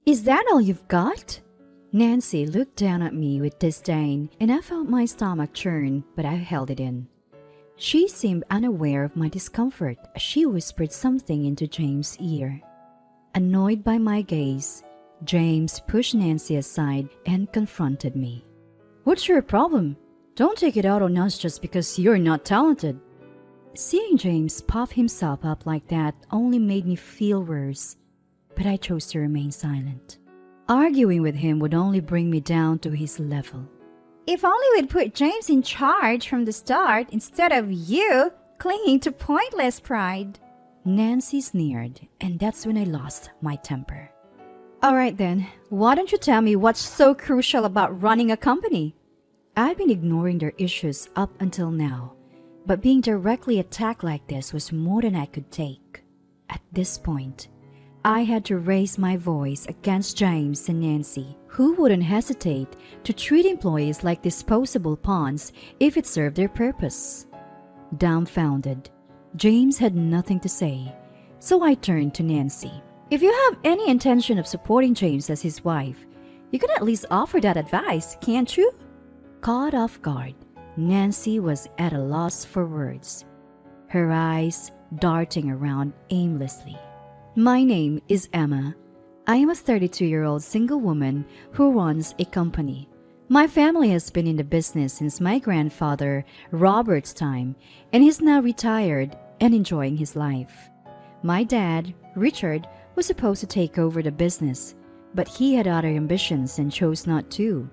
Is that all you've got? Nancy looked down at me with disdain, and I felt my stomach churn, but I held it in. She seemed unaware of my discomfort as she whispered something into James' ear. Annoyed by my gaze, James pushed Nancy aside and confronted me. What's your problem? Don't take it out on us just because you're not talented. Seeing James puff himself up like that only made me feel worse, but I chose to remain silent. Arguing with him would only bring me down to his level. If only we'd put James in charge from the start instead of you clinging to pointless pride. Nancy sneered, and that's when I lost my temper. All right then, why don't you tell me what's so crucial about running a company? I'd been ignoring their issues up until now, but being directly attacked like this was more than I could take. At this point, I had to raise my voice against James and Nancy, who wouldn't hesitate to treat employees like disposable pawns if it served their purpose. Dumbfounded, James had nothing to say, so I turned to Nancy. If you have any intention of supporting James as his wife, you can at least offer that advice, can't you? Caught off guard, Nancy was at a loss for words, her eyes darting around aimlessly. My name is Emma. I am a 32-year-old single woman who runs a company. My family has been in the business since my grandfather Robert's time, and he's now retired and enjoying his life. My dad, Richard, was supposed to take over the business, but he had other ambitions and chose not to.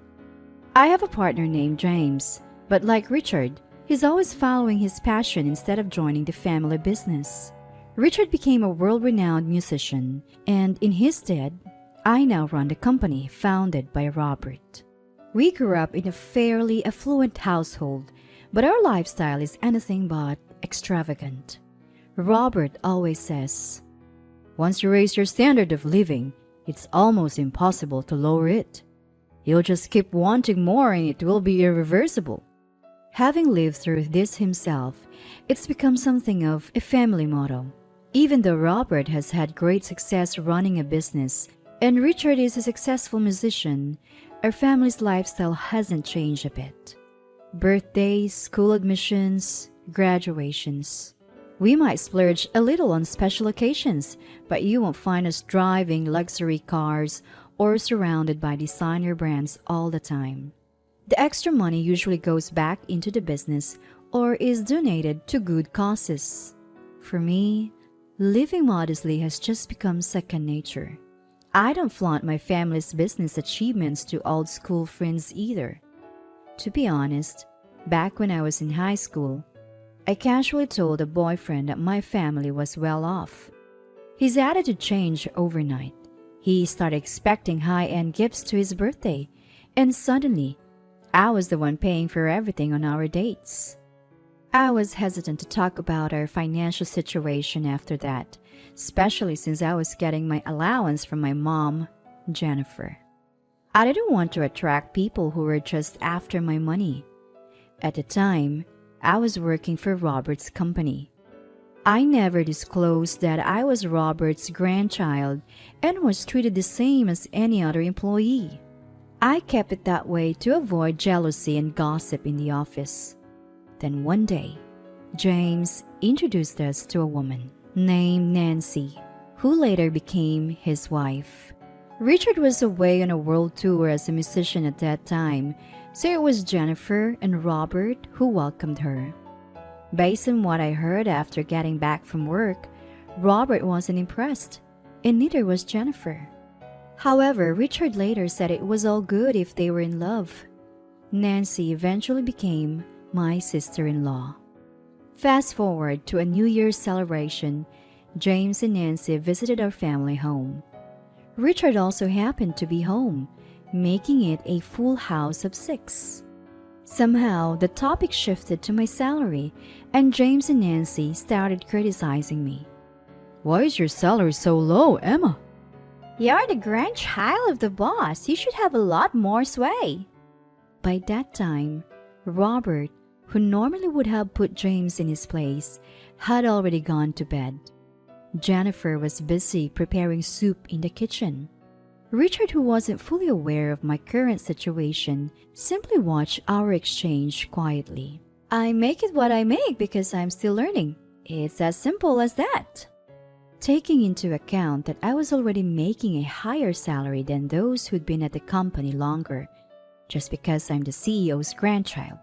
I have a partner named James, but like Richard, he's always following his passion instead of joining the family business. Richard became a world-renowned musician, and in his stead, I now run the company founded by Robert. We grew up in a fairly affluent household, but our lifestyle is anything but extravagant. Robert always says, "Once you raise your standard of living, it's almost impossible to lower it. You'll just keep wanting more and it will be irreversible." Having lived through this himself, it's become something of a family motto. Even though Robert has had great success running a business and Richard is a successful musician, our family's lifestyle hasn't changed a bit. Birthdays, school admissions, graduations. We might splurge a little on special occasions, but you won't find us driving luxury cars or surrounded by designer brands all the time. The extra money usually goes back into the business or is donated to good causes. For me, living modestly has just become second nature. I don't flaunt my family's business achievements to old school friends either. To be honest, back when I was in high school, I casually told a boyfriend that my family was well off. His attitude changed overnight. He started expecting high-end gifts to his birthday, and suddenly, I was the one paying for everything on our dates. I was hesitant to talk about our financial situation after that, especially since I was getting my allowance from my mom, Jennifer. I didn't want to attract people who were just after my money. At the time, I was working for Robert's company. I never disclosed that I was Robert's grandchild and was treated the same as any other employee. I kept it that way to avoid jealousy and gossip in the office. Then one day, James introduced us to a woman named Nancy, who later became his wife. Richard was away on a world tour as a musician at that time, so it was Jennifer and Robert who welcomed her. Based on what I heard after getting back from work, Robert wasn't impressed, and neither was Jennifer. However, Richard later said it was all good if they were in love. Nancy eventually became my sister-in-law. Fast forward to a New Year's celebration, James and Nancy visited our family home. Richard also happened to be home, making it a full house of 6. Somehow, the topic shifted to my salary, and James and Nancy started criticizing me. "Why is your salary so low, Emma?" You're the grandchild of the boss. You should have a lot more sway. By that time, Robert, who normally would have put James in his place, had already gone to bed. Jennifer was busy preparing soup in the kitchen. Richard, who wasn't fully aware of my current situation, simply watched our exchange quietly. I make it what I make because I'm still learning. It's as simple as that. Taking into account that I was already making a higher salary than those who'd been at the company longer, just because I'm the CEO's grandchild,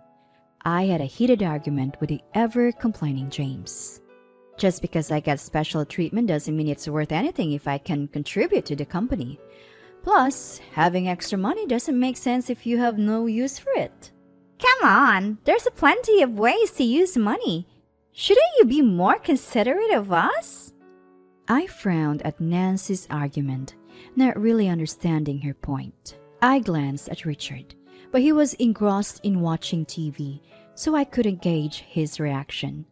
I had a heated argument with the ever-complaining James. Just because I get special treatment doesn't mean it's worth anything if I can contribute to the company. Plus, having extra money doesn't make sense if you have no use for it. Come on, there's plenty of ways to use money. Shouldn't you be more considerate of us? I frowned at Nancy's argument, not really understanding her point. I glanced at Richard, but he was engrossed in watching TV, so I couldn't gauge his reaction.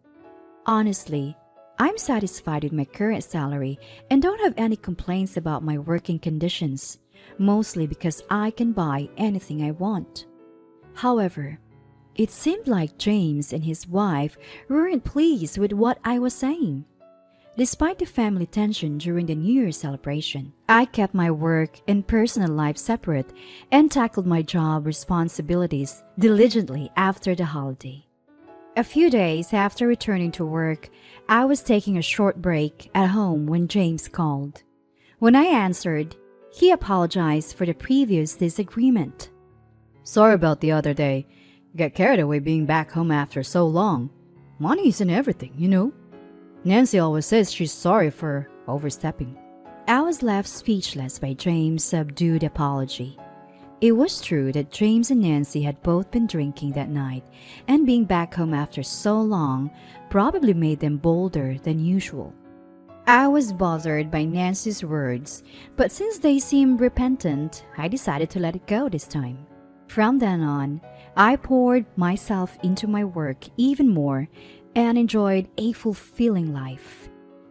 Honestly, I'm satisfied with my current salary and don't have any complaints about my working conditions, mostly because I can buy anything I want. However, it seemed like James and his wife weren't pleased with what I was saying. Despite the family tension during the New Year celebration, I kept my work and personal life separate and tackled my job responsibilities diligently after the holiday. A few days after returning to work, I was taking a short break at home when James called. When I answered, he apologized for the previous disagreement. Sorry about the other day. Got carried away being back home after so long. Money isn't everything, you know. Nancy always says she's sorry for overstepping. I was left speechless by James' subdued apology. It was true that James and Nancy had both been drinking that night, and being back home after so long probably made them bolder than usual. I was bothered by Nancy's words, but since they seemed repentant, I decided to let it go this time. From then on, I poured myself into my work even more and enjoyed a fulfilling life.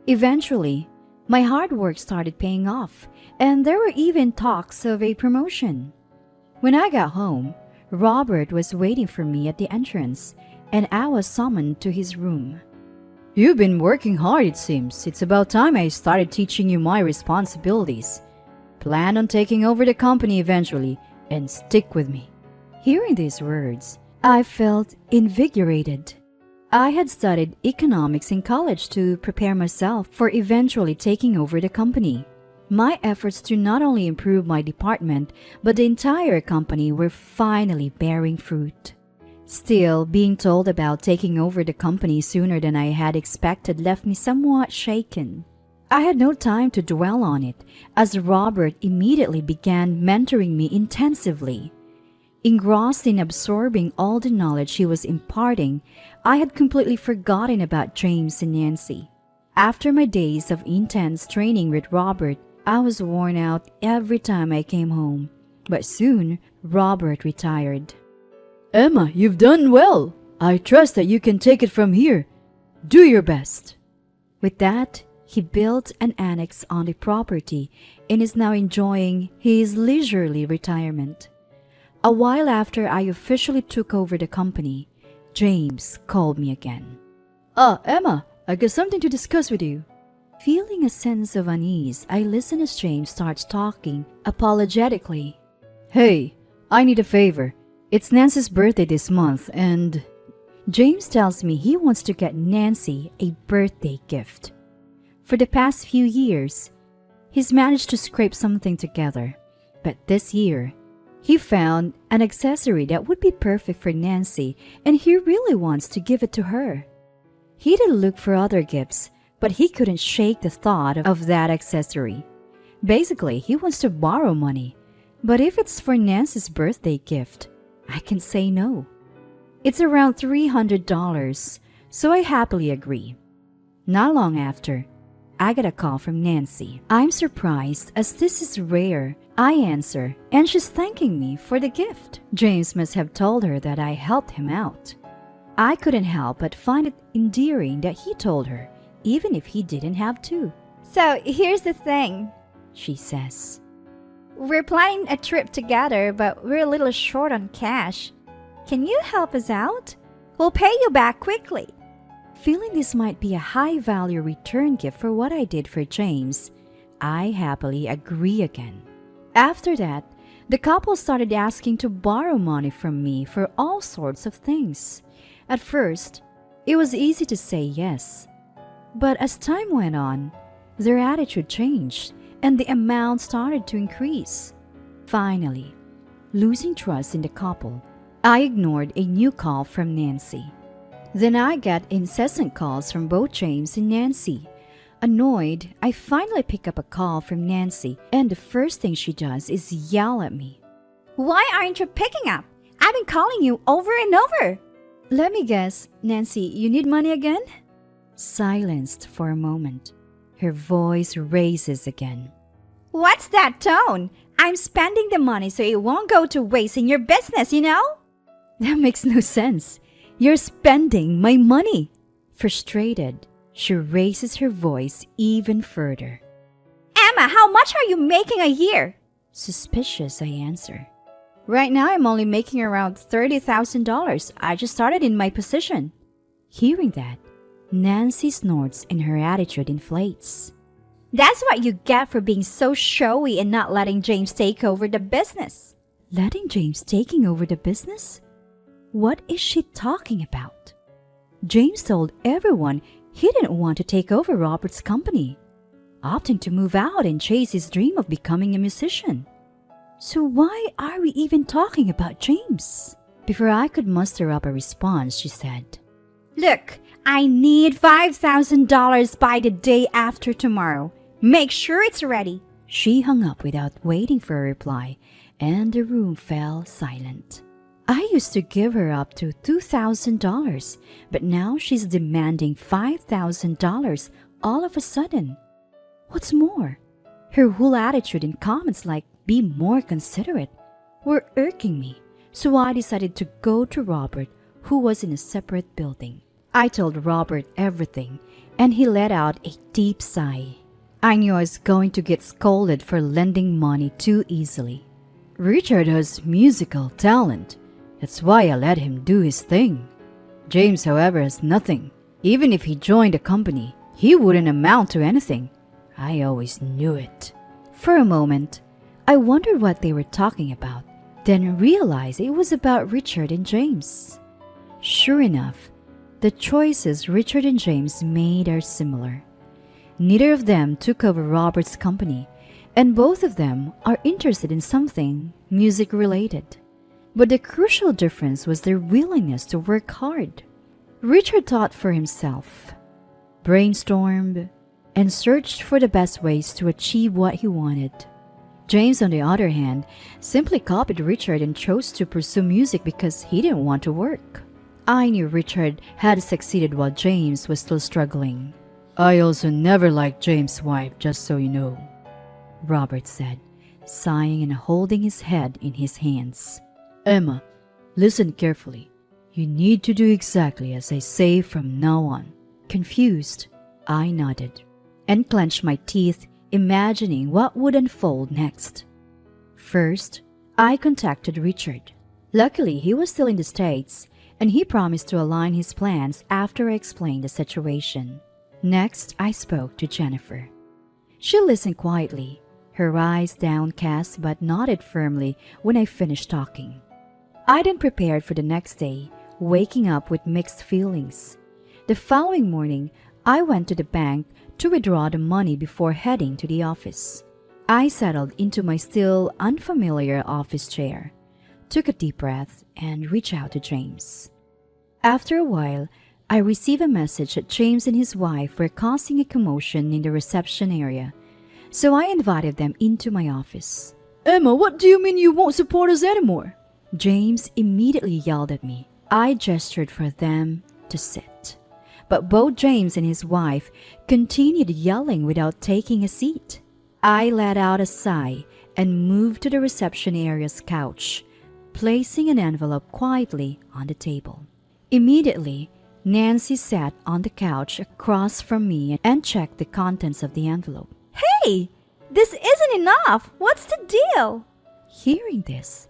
Eventually, my hard work started paying off, and there were even talks of a promotion. When I got home, Robert was waiting for me at the entrance, and I was summoned to his room. You've been working hard, it seems. It's about time I started teaching you my responsibilities. Plan on taking over the company eventually, and stick with me. Hearing these words, I felt invigorated. I had studied economics in college to prepare myself for eventually taking over the company. My efforts to not only improve my department, but the entire company were finally bearing fruit. Still, being told about taking over the company sooner than I had expected left me somewhat shaken. I had no time to dwell on it, as Robert immediately began mentoring me intensively. Engrossed in absorbing all the knowledge he was imparting, I had completely forgotten about James and Nancy. After my days of intense training with Robert, I was worn out every time I came home. But soon, Robert retired. Emma, you've done well. I trust that you can take it from here. Do your best. With that, he built an annex on the property and is now enjoying his leisurely retirement. A while after I officially took over the company, James called me again. Emma, I got something to discuss with you. Feeling a sense of unease, I listen as James starts talking apologetically. Hey, I need a favor. It's Nancy's birthday this month and... James tells me he wants to get Nancy a birthday gift. For the past few years, he's managed to scrape something together, but this year, he found an accessory that would be perfect for Nancy and he really wants to give it to her. He didn't look for other gifts, but he couldn't shake the thought of that accessory. Basically, he wants to borrow money, but if it's for Nancy's birthday gift, I can say no. It's around $300, so I happily agree. Not long after, I get a call from Nancy. I'm surprised as this is rare. I answer, and she's thanking me for the gift. James must have told her that I helped him out. I couldn't help but find it endearing that he told her, even if he didn't have to. So here's the thing, she says. We're planning a trip together, but we're a little short on cash. Can you help us out? We'll pay you back quickly. Feeling this might be a high-value return gift for what I did for James, I happily agree again. After that, the couple started asking to borrow money from me for all sorts of things. At first, it was easy to say yes. But as time went on, their attitude changed and the amount started to increase. Finally, losing trust in the couple, I ignored a new call from Nancy. Then I got incessant calls from both James and Nancy. Annoyed, I finally pick up a call from Nancy, and the first thing she does is yell at me. Why aren't you picking up? I've been calling you over and over. Let me guess, Nancy, you need money again? Silenced for a moment. Her voice raises again. What's that tone? I'm spending the money so it won't go to waste in your business, you know? That makes no sense. You're spending my money. Frustrated, she raises her voice even further. Emma, how much are you making a year? Suspicious, I answer. Right now, I'm only making around $30,000. I just started in my position. Hearing that, Nancy snorts and her attitude inflates. That's what you get for being so showy and not letting James take over the business. Letting James taking over the business? What is she talking about? James told everyone he didn't want to take over Robert's company, opting to move out and chase his dream of becoming a musician. So why are we even talking about James? Before I could muster up a response, she said, Look, I need $5,000 by the day after tomorrow. Make sure it's ready. She hung up without waiting for a reply, and the room fell silent. I used to give her up to $2,000, but now she's demanding $5,000 all of a sudden. What's more, her whole attitude and comments like, be more considerate, were irking me, so I decided to go to Robert, who was in a separate building. I told Robert everything, and he let out a deep sigh. I knew I was going to get scolded for lending money too easily. Richard has musical talent. That's why I let him do his thing. James, however, has nothing. Even if he joined the company, he wouldn't amount to anything. I always knew it. For a moment, I wondered what they were talking about, then realized it was about Richard and James. Sure enough, the choices Richard and James made are similar. Neither of them took over Robert's company, and both of them are interested in something music-related. But the crucial difference was their willingness to work hard. Richard thought for himself, brainstormed, and searched for the best ways to achieve what he wanted. James, on the other hand, simply copied Richard and chose to pursue music because he didn't want to work. I knew Richard had succeeded while James was still struggling. I also never liked James' wife, just so you know, Robert said, sighing and holding his head in his hands. Emma, listen carefully. You need to do exactly as I say from now on. Confused, I nodded and clenched my teeth, imagining what would unfold next. First, I contacted Richard. Luckily, he was still in the States, and he promised to align his plans after I explained the situation. Next, I spoke to Jennifer. She listened quietly, her eyes downcast, but nodded firmly when I finished talking. I'd been prepared for the next day, waking up with mixed feelings. The following morning, I went to the bank to withdraw the money before heading to the office. I settled into my still unfamiliar office chair, took a deep breath, and reached out to James. After a while, I received a message that James and his wife were causing a commotion in the reception area, so I invited them into my office. Emma, what do you mean you won't support us anymore? James immediately yelled at me. I gestured for them to sit, but both James and his wife continued yelling without taking a seat. I let out a sigh and moved to the reception area's couch, placing an envelope quietly on the table. Immediately, Nancy sat on the couch across from me and checked the contents of the envelope. Hey, this isn't enough. What's the deal? Hearing this,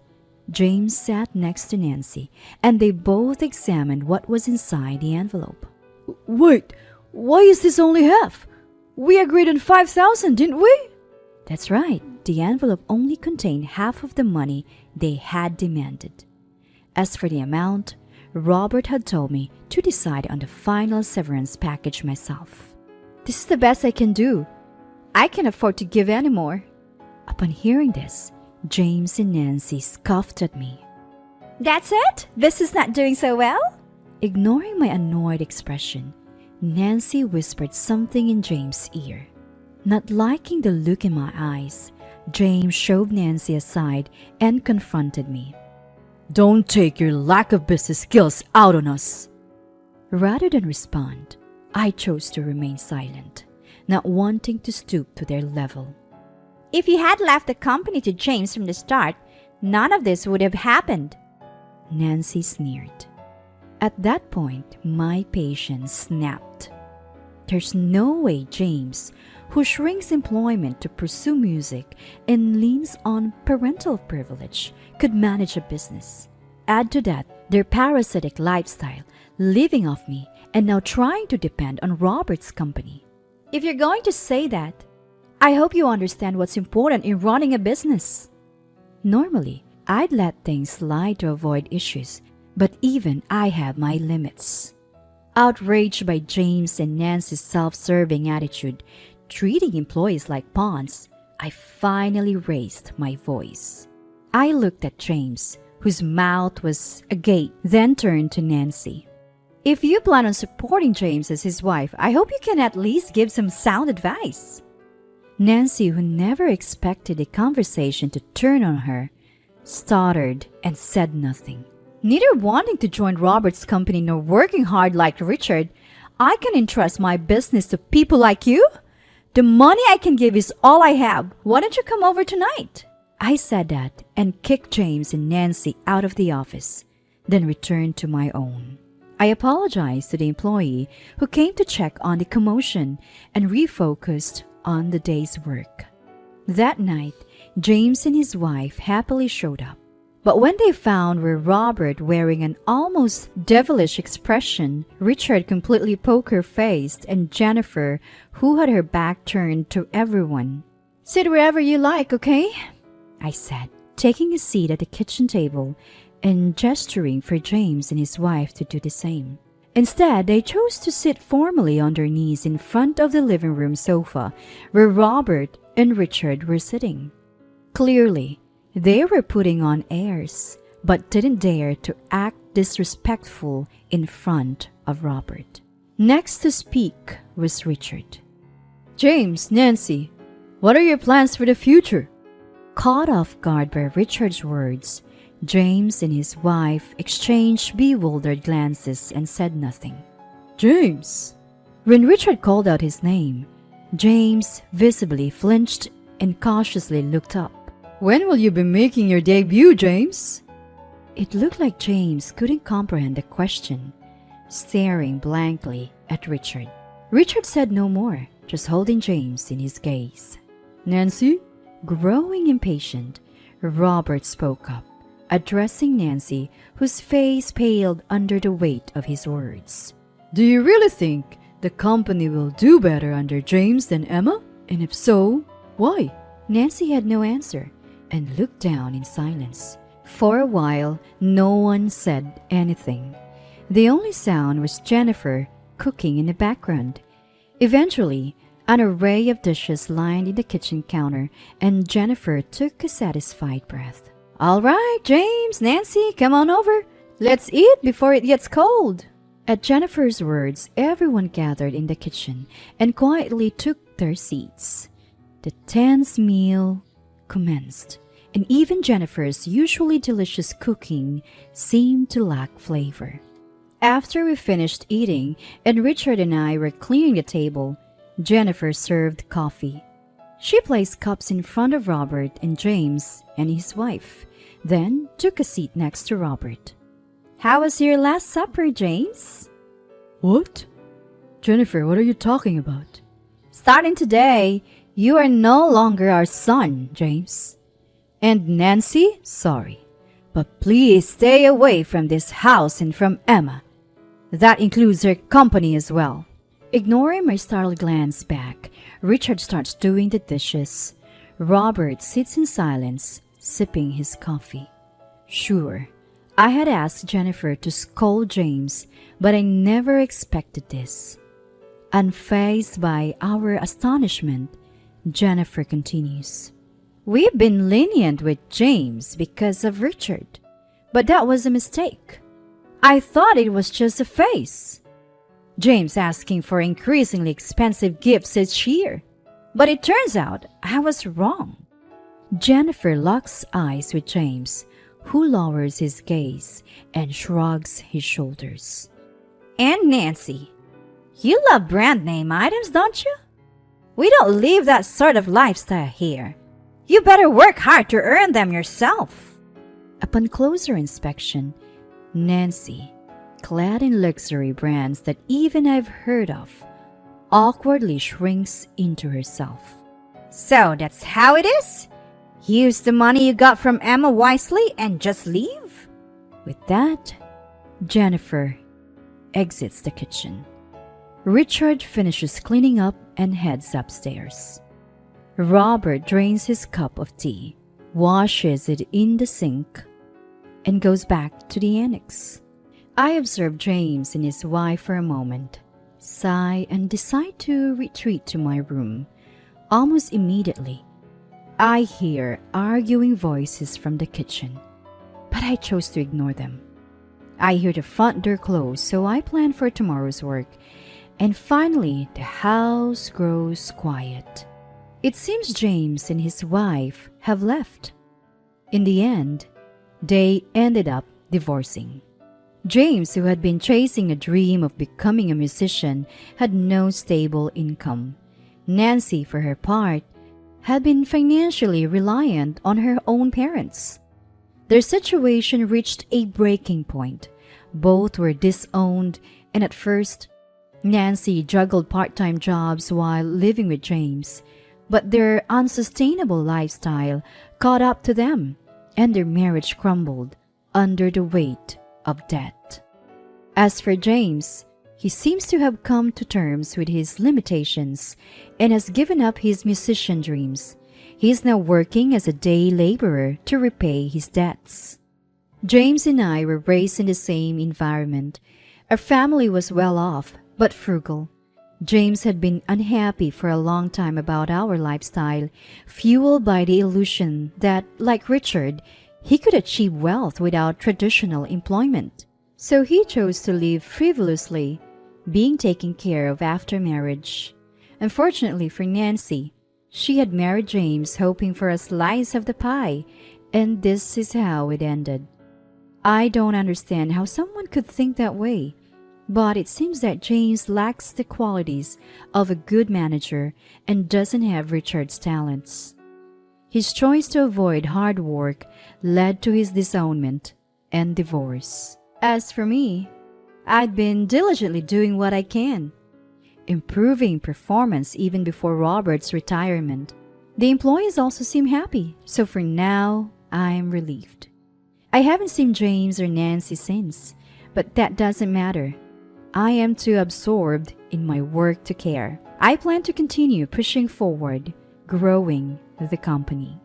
James sat next to Nancy, and they both examined what was inside the envelope. Wait, why is this only half? We agreed on $5,000, didn't we? That's right. the envelope only contained half of the money they had demanded. As for the amount, Robert had told me to decide on the final severance package myself. This is the best I can do. I can't afford to give any more. Upon hearing this, James and Nancy scoffed at me. That's it? This is not doing so well? Ignoring my annoyed expression, Nancy whispered something in James' ear. Not liking the look in my eyes, James shoved Nancy aside and confronted me. "Don't take your lack of business skills out on us." Rather than respond, I chose to remain silent, not wanting to stoop to their level. If you had left the company to James from the start, none of this would have happened. Nancy sneered. At that point, my patience snapped. There's no way James, who shrinks employment to pursue music and leans on parental privilege, could manage a business. Add to that their parasitic lifestyle, living off me and now trying to depend on Robert's company. If you're going to say that, I hope you understand what's important in running a business. Normally, I'd let things slide to avoid issues, but even I have my limits. Outraged by James and Nancy's self-serving attitude, treating employees like pawns, I finally raised my voice. I looked at James, whose mouth was agape, then turned to Nancy. If you plan on supporting James as his wife, I hope you can at least give some sound advice. Nancy, who never expected the conversation to turn on her, stuttered and said nothing. Neither wanting to join Robert's company nor working hard like Richard, I can entrust my business to people like you? The money I can give is all I have. Why don't you come over tonight? I said that and kicked James and Nancy out of the office, then returned to my own. I apologized to the employee who came to check on the commotion and refocused on the day's work. That night, James and his wife happily showed up. But when they found Robert wearing an almost devilish expression, Richard completely poker-faced, and Jennifer, who had her back turned to everyone. "Sit wherever you like, okay?" I said, taking a seat at the kitchen table and gesturing for James and his wife to do the same. Instead, they chose to sit formally on their knees in front of the living room sofa where Robert and Richard were sitting. Clearly, they were putting on airs, but didn't dare to act disrespectful in front of Robert. Next to speak was Richard. "James, Nancy, what are your plans for the future?" Caught off guard by Richard's words, James and his wife exchanged bewildered glances and said nothing. "James!" When Richard called out his name, James visibly flinched and cautiously looked up. "When will you be making your debut, James?" It looked like James couldn't comprehend the question, staring blankly at Richard. Richard said no more, just holding James in his gaze. "Nancy?" Growing impatient, Robert spoke up, addressing Nancy, whose face paled under the weight of his words. "Do you really think the company will do better under James than Emma? And if so, why?" Nancy had no answer and looked down in silence. For a while, no one said anything. The only sound was Jennifer cooking in the background. Eventually, an array of dishes lined in the kitchen counter, and Jennifer took a satisfied breath. "All right, James, Nancy, come on over. Let's eat before it gets cold." At Jennifer's words, everyone gathered in the kitchen and quietly took their seats. The tense meal commenced, and even Jennifer's usually delicious cooking seemed to lack flavor. After we finished eating and Richard and I were clearing the table, Jennifer served coffee. She placed cups in front of Robert and James and his wife, then took a seat next to Robert. "How was your last supper, James?" "What? Jennifer, what are you talking about?" "Starting today, you are no longer our son, James. And Nancy, sorry, but please stay away from this house and from Emma. That includes her company as well." Ignoring my startled glance back, Richard starts doing the dishes. Robert sits in silence, sipping his coffee. Sure, I had asked Jennifer to scold James, but I never expected this. Unfazed by our astonishment, Jennifer continues. We've been lenient with James because of Richard, but that was a mistake. I thought it was just a phase. James asking for increasingly expensive gifts each year, but it turns out I was wrong. Jennifer locks eyes with James, who lowers his gaze and shrugs his shoulders. And Nancy, you love brand name items, don't you? We don't live that sort of lifestyle here. You better work hard to earn them yourself. Upon closer inspection, Nancy, clad in luxury brands that even I've heard of, awkwardly shrinks into herself. So that's how it is? Use the money you got from Emma wisely and just leave? With that, Jennifer exits the kitchen. Richard finishes cleaning up and heads upstairs. Robert drains his cup of tea, washes it in the sink, and goes back to the annex. I observe James and his wife for a moment, sigh, and decide to retreat to my room. Almost immediately, I hear arguing voices from the kitchen, but I chose to ignore them. I hear the front door close, so I plan for tomorrow's work, and finally the house grows quiet. It seems James and his wife have left. In the end, they ended up divorcing. James, who had been chasing a dream of becoming a musician, had no stable income. Nancy, for her part, had been financially reliant on her own parents. Their situation reached a breaking point. Both were disowned, and at first, Nancy juggled part-time jobs while living with James, but their unsustainable lifestyle caught up to them, and their marriage crumbled under the weight of debt. As for James, he seems to have come to terms with his limitations and has given up his musician dreams. He is now working as a day laborer to repay his debts. James and I were raised in the same environment. Our family was well off, but frugal. James had been unhappy for a long time about our lifestyle, fueled by the illusion that, like Richard, he could achieve wealth without traditional employment. So he chose to live frivolously, being taken care of after marriage. Unfortunately for Nancy, she had married James hoping for a slice of the pie, and this is how it ended. I don't understand how someone could think that way, but it seems that James lacks the qualities of a good manager and doesn't have Richard's talents. His choice to avoid hard work led to his disownment and divorce. As for me, I'd been diligently doing what I can, improving performance even before Robert's retirement. The employees also seem happy, so for now, I'm relieved. I haven't seen James or Nancy since, but that doesn't matter. I am too absorbed in my work to care. I plan to continue pushing forward, growing the company.